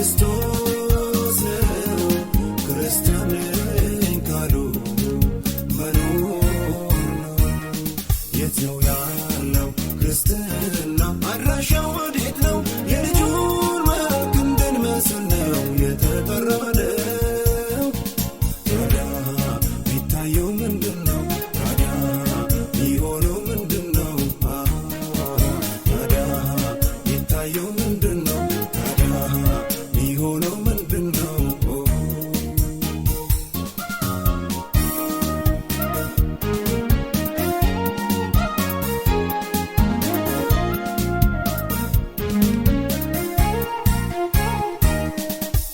ክርስቶስ ነው ክርስቲያን ነኝ ካሉ መኖር ነው። የት ነው ያለው ክርስትና አድራሻው ወዴት ነው? የልጁን መልክ እንድንመስል ነው የተጠራነው። ታዲያ ቢታየው ምንድነው? ታዲያ ቢሆነው ምንድነው? ታዲያ ቢታየው ምንድነው? ታዲያ ቢሆነው ምንድነው?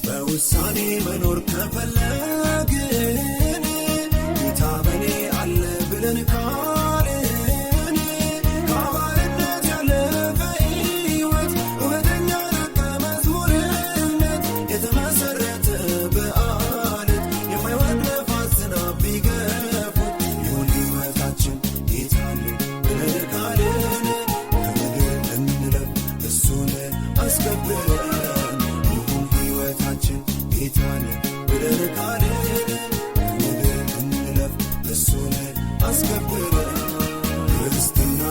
በውሳኔ መኖር ከፈለግን ጌታ በኔ አለ ብለን ካልን ከአባልነት ያለፈ ሕይወት እውነተኛ ደቀ መዝሙርነት የተመሰረተ በዓለት የማይወድ ነፋስ ዝናብ ቢገፉት ይሁን ሕይወታችን ጌታን ብለን ካልን ከምድር እንለፍ እሱን አስከብረን ይሁን ሕይወታችን ጌታን ብለን ካልን ከምድር እንለፍ እሱን አስከብረን ክርስትና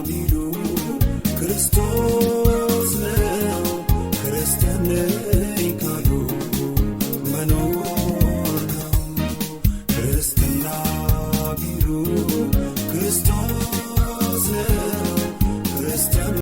ቢሉ ክርስቶስ